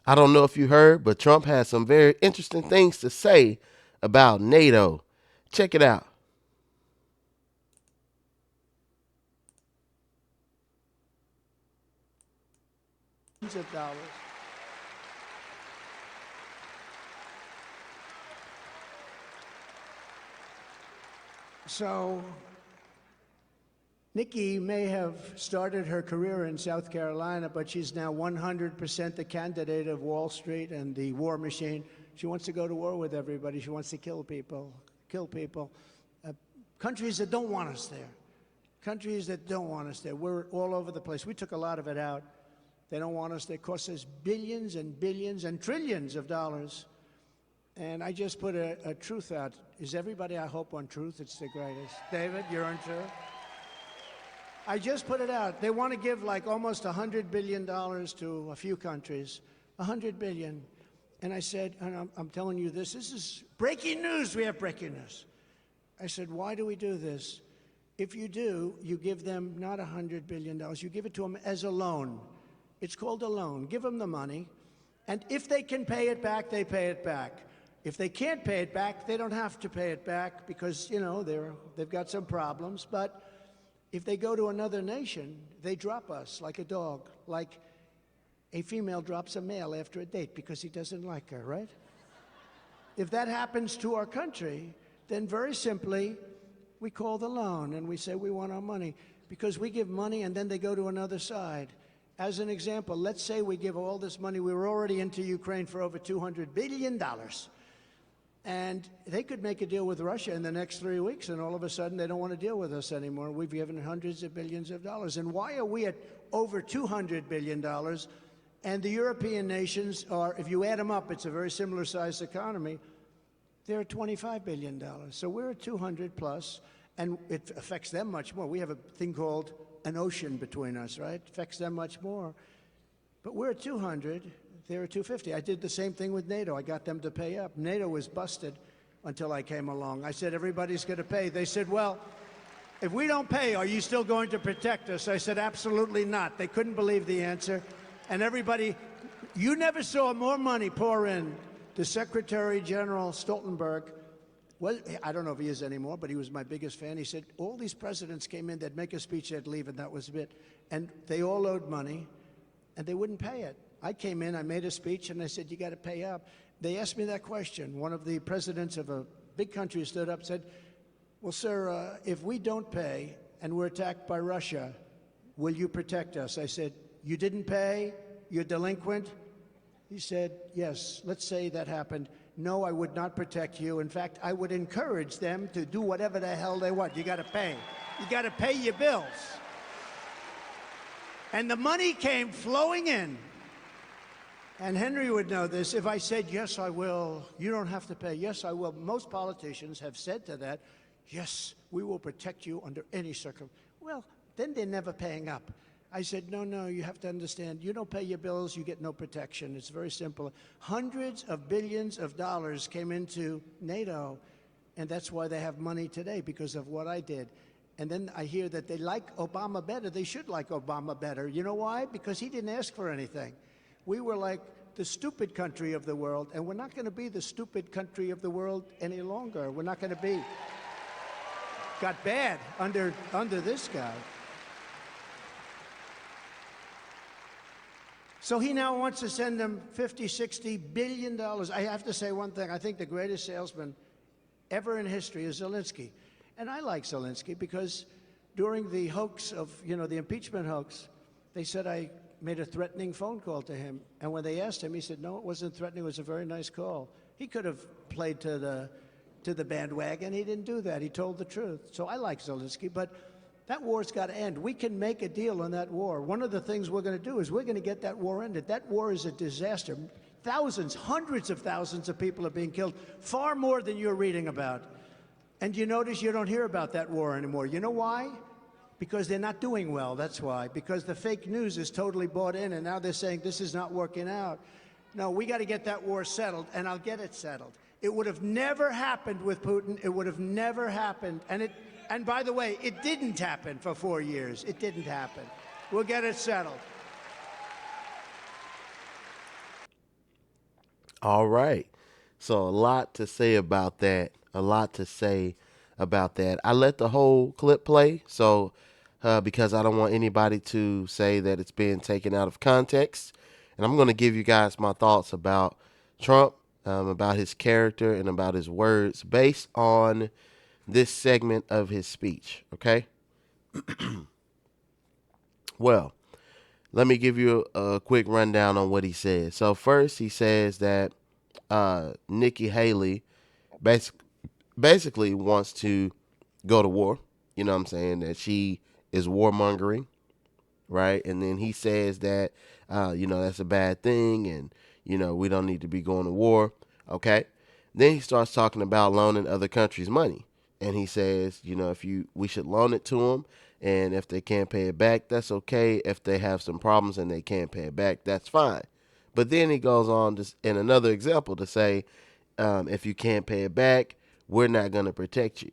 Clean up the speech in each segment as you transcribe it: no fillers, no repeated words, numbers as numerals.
I don't know if you heard, but Trump has some very interesting things to say about NATO. Check it out. Of dollars. So Nikki may have started her career in South Carolina, but she's now 100% the candidate of Wall Street and the war machine. She wants to go to war with everybody. She wants to kill people, kill people. Countries that don't want us there. Countries that don't want us there. We're all over the place. We took a lot of it out. They don't want us. They cost us billions and billions and trillions of dollars. And I just put a truth out. Is everybody, I hope, on truth? It's the greatest. David, you're on truth? I just put it out. They want to give like almost $100 billion to a few countries. $100 billion. And I said, and I'm telling you this is breaking news. We have breaking news. I said, why do we do this? If you do, you give them not $100 billion. You give it to them as a loan. It's called a loan. Give them the money. And if they can pay it back, they pay it back. If they can't pay it back, they don't have to pay it back because, you know, they've got some problems. But if they go to another nation, they drop us like a dog, like a female drops a male after a date because he doesn't like her, right? If that happens to our country, then very simply, we call the loan and we say we want our money because we give money and then they go to another side. As an example, let's say we give all this money. We were already into Ukraine for over $200 billion. And they could make a deal with Russia in the next 3 weeks, and all of a sudden they don't want to deal with us anymore. We've given hundreds of billions of dollars. And why are we at over $200 billion? And the European nations are, if you add them up, it's a very similar sized economy. They're at $25 billion. So we're at 200 plus, and it affects them much more. We have a thing called an ocean between us, right? It affects them much more. But we're at 200. They're at 250. I did the same thing with NATO. I got them to pay up. NATO was busted until I came along. I said, everybody's going to pay. They said, well, if we don't pay, are you still going to protect us? I said, absolutely not. They couldn't believe the answer. And everybody, you never saw more money pour in. The Secretary General Stoltenberg, well, I don't know if he is anymore, but he was my biggest fan. He said, all these presidents came in, they'd make a speech, they'd leave, and that was it. And they all owed money, and they wouldn't pay it. I came in, I made a speech, and I said, you got to pay up. They asked me that question. One of the presidents of a big country stood up and said, well, sir, if we don't pay and we're attacked by Russia, will you protect us? I said, you didn't pay? You're delinquent? He said, yes, let's say that happened. No, I would not protect you. In fact, I would encourage them to do whatever the hell they want. You got to pay. You got to pay your bills. And the money came flowing in. And Henry would know this. If I said, yes, I will, you don't have to pay. Yes, I will. Most politicians have said to that, yes, we will protect you under any circumstance. Well, then they're never paying up. I said, no, no, you have to understand. You don't pay your bills, you get no protection. It's very simple. Hundreds of billions of dollars came into NATO, and that's why they have money today, because of what I did. And then I hear that they like Obama better. They should like Obama better. You know why? Because he didn't ask for anything. We were like the stupid country of the world, and we're not going to be the stupid country of the world any longer. We're not going to be. Got bad under this guy. So he now wants to send them $50, $60 billion. I have to say one thing. I think the greatest salesman ever in history is Zelensky. And I like Zelensky because during the hoax of, the impeachment hoax, they said I made a threatening phone call to him. And when they asked him, he said, no, it wasn't threatening. It was a very nice call. He could have played to the bandwagon. He didn't do that. He told the truth. So I like Zelensky, but that war's got to end. We can make a deal on that war. One of the things we're going to do is we're going to get that war ended. That war is a disaster. Thousands, hundreds of thousands of people are being killed, far more than you're reading about. And you notice you don't hear about that war anymore. You know why? Because they're not doing well, that's why. Because the fake news is totally bought in, and now they're saying this is not working out. No, we got to get that war settled, and I'll get it settled. It would have never happened with Putin. It would have never happened. And by the way, it didn't happen for 4 years. It didn't happen. We'll get it settled. All right. So a lot to say about that. A lot to say about that. I let the whole clip play, so because I don't want anybody to say that it's being taken out of context, and I'm going to give you guys my thoughts about Trump, about his character, and about his words based on this segment of his speech. Okay. Well, let me give you a quick rundown on what he said. So first, he says that Nikki Haley basic, basically wants to go to war. You know what I'm saying? That she is warmongering, right? And then he says that, that's a bad thing, and we don't need to be going to war. Okay. Then he starts talking about loaning other countries money, and he says, if we should loan it to them, and if they can't pay it back, that's okay. If they have some problems and they can't pay it back, that's fine. But then he goes on to, in another example, to say, if you can't pay it back, we're not going to protect you.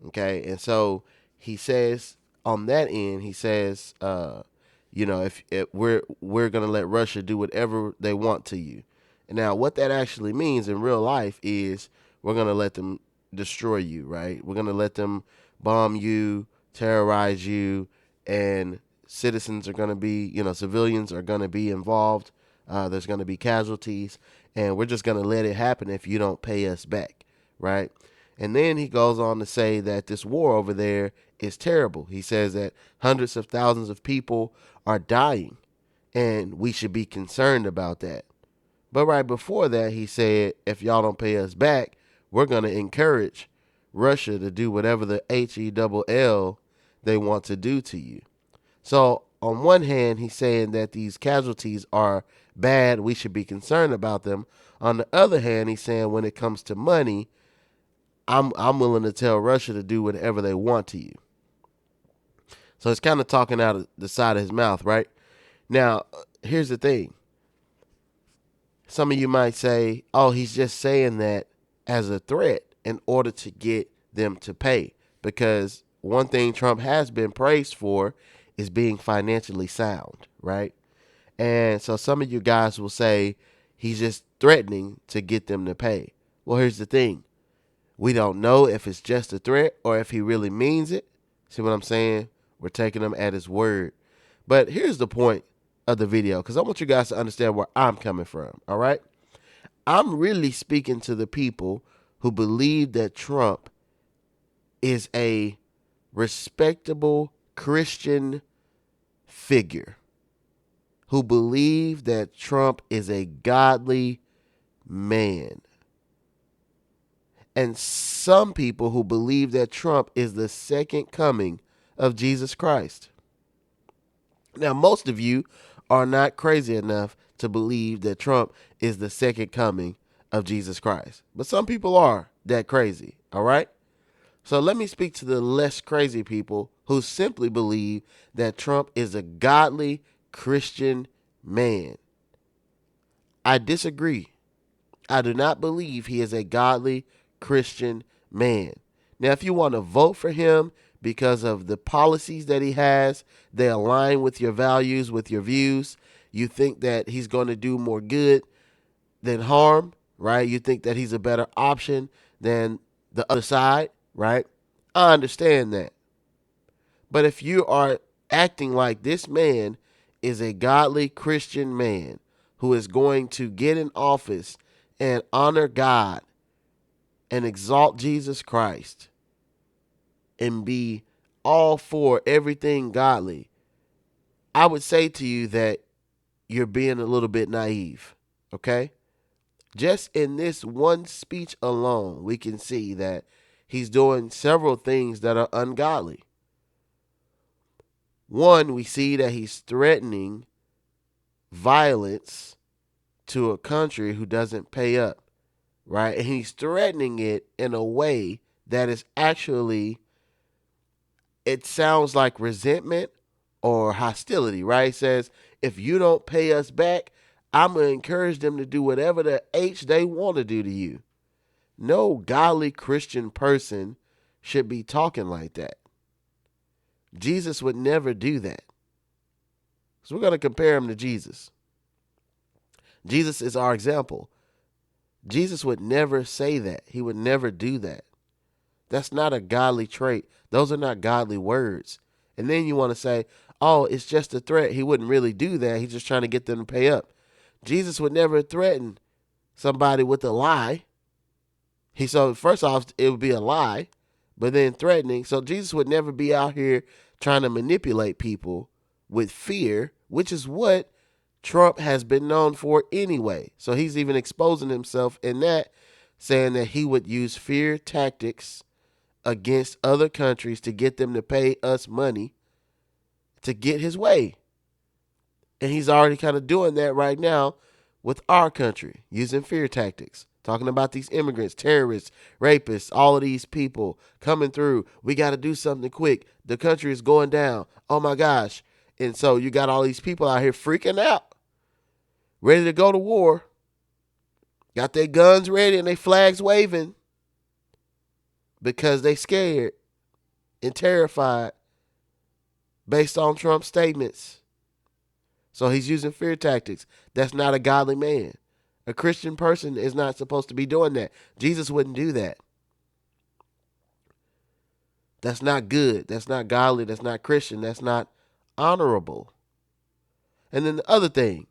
Okay. And so he says on that end, he says, if we're going to let Russia do whatever they want to you. And now what that actually means in real life is we're going to let them destroy you, right? We're going to let them bomb you, terrorize you, and citizens are going to be, civilians are going to be involved. There's going to be casualties, and we're just going to let it happen if you don't pay us back, right? And then he goes on to say that this war over there is terrible. He says that hundreds of thousands of people are dying, and we should be concerned about that. But right before that, he said, if y'all don't pay us back, we're going to encourage Russia to do whatever the HELL they want to do to you. So on one hand, he's saying that these casualties are bad. We should be concerned about them. On the other hand, he's saying when it comes to money, I'm willing to tell Russia to do whatever they want to you. So he's kind of talking out of the side of his mouth, right? Now, here's the thing. Some of you might say, oh, he's just saying that as a threat in order to get them to pay. Because one thing Trump has been praised for is being financially sound, right? And so some of you guys will say he's just threatening to get them to pay. Well, here's the thing. We don't know if it's just a threat or if he really means it. See what I'm saying? We're taking him at his word. But here's the point of the video, because I want you guys to understand where I'm coming from, all right? I'm really speaking to the people who believe that Trump is a respectable Christian figure, who believe that Trump is a godly man. And some people who believe that Trump is the second coming of Jesus Christ. Now, most of you are not crazy enough to believe that Trump is the second coming of Jesus Christ. But some people are that crazy, all right? So let me speak to the less crazy people who simply believe that Trump is a godly Christian man. I disagree. I do not believe he is a godly Christian man. Now, if you want to vote for him because of the policies that he has, they align with your values, with your views, you think that he's going to do more good than harm, right? You think that he's a better option than the other side, right? I understand that. But if you are acting like this man is a godly Christian man who is going to get in office and honor God and exalt Jesus Christ and be all for everything godly, I would say to you that you're being a little bit naive, okay? Just in this one speech alone, we can see that he's doing several things that are ungodly. One, we see that he's threatening violence to a country who doesn't pay up, right? And he's threatening it in a way that is actually, it sounds like resentment or hostility, right? It says, if you don't pay us back, I'm going to encourage them to do whatever the H they want to do to you. No godly Christian person should be talking like that. Jesus would never do that. So we're going to compare him to Jesus. Jesus is our example. Jesus would never say that. He would never do that. That's not a godly trait. Those are not godly words. And then you want to say, oh, it's just a threat. He wouldn't really do that. He's just trying to get them to pay up. Jesus would never threaten somebody with a lie. So first off, it would be a lie, but then threatening. So Jesus would never be out here trying to manipulate people with fear, which is what Trump has been known for anyway. So he's even exposing himself in that, saying that he would use fear tactics against other countries to get them to pay us money to get his way. And he's already kind of doing that right now with our country, using fear tactics. Talking about these immigrants, terrorists, rapists, all of these people coming through. We got to do something quick. The country is going down. Oh my gosh. And so you got all these people out here freaking out, ready to go to war. Got their guns ready and their flags waving because they scared and terrified based on Trump's statements. So he's using fear tactics. That's not a godly man. A Christian person is not supposed to be doing that. Jesus wouldn't do that. That's not good. That's not godly. That's not Christian. That's not honorable. And then the other thing,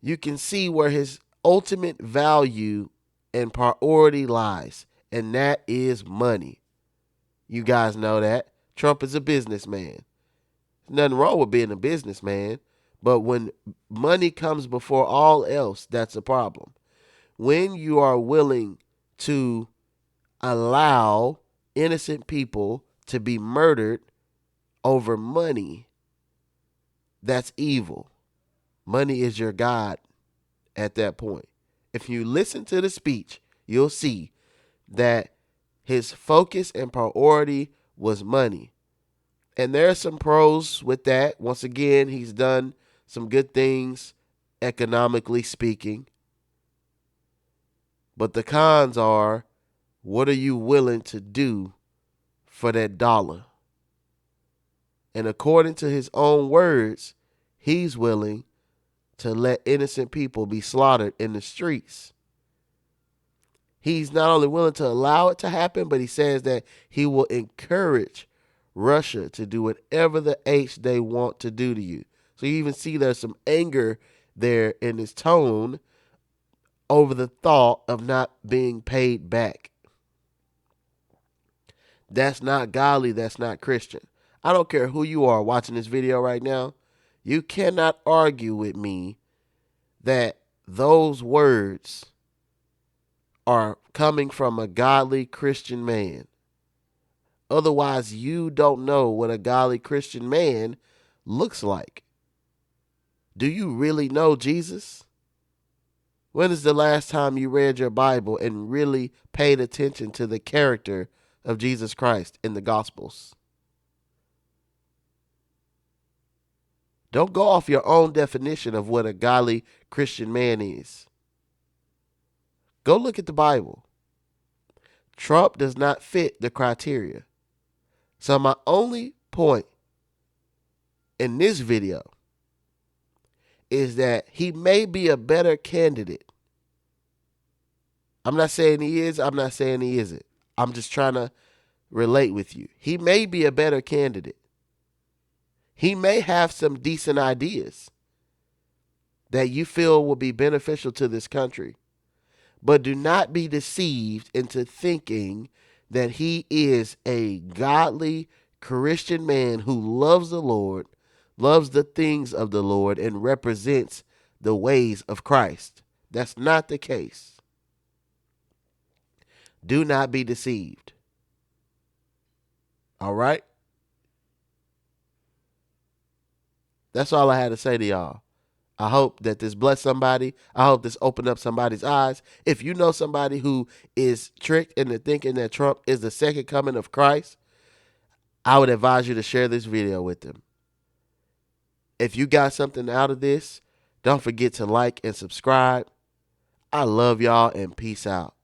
you can see where his ultimate value and priority lies, and that is money. You guys know that. Trump is a businessman. Nothing wrong with being a businessman, but when money comes before all else, that's a problem. When you are willing to allow innocent people to be murdered over money, that's evil. Money is your God at that point. If you listen to the speech, you'll see that his focus and priority was money. And there are some pros with that. Once again, he's done some good things economically speaking. But the cons are, what are you willing to do for that dollar? And according to his own words, he's willing to let innocent people be slaughtered in the streets. He's not only willing to allow it to happen, but he says that he will encourage Russia to do whatever the H they want to do to you. So you even see there's some anger there in his tone over the thought of not being paid back. That's not godly. That's not Christian. I don't care who you are watching this video right now. You cannot argue with me that those words are coming from a godly Christian man. Otherwise, you don't know what a godly Christian man looks like. Do you really know Jesus? When is the last time you read your Bible and really paid attention to the character of Jesus Christ in the Gospels? Don't go off your own definition of what a godly Christian man is. Go look at the Bible. Trump does not fit the criteria. So my only point in this video is that he may be a better candidate. I'm not saying he is. I'm not saying he isn't. I'm just trying to relate with you. He may be a better candidate. He may have some decent ideas that you feel will be beneficial to this country. But do not be deceived into thinking that he is a godly Christian man who loves the Lord, loves the things of the Lord, and represents the ways of Christ. That's not the case. Do not be deceived. All right? That's all I had to say to y'all. I hope that this blessed somebody. I hope this opened up somebody's eyes. If you know somebody who is tricked into thinking that Trump is the second coming of Christ, I would advise you to share this video with them. If you got something out of this, don't forget to like and subscribe. I love y'all and peace out.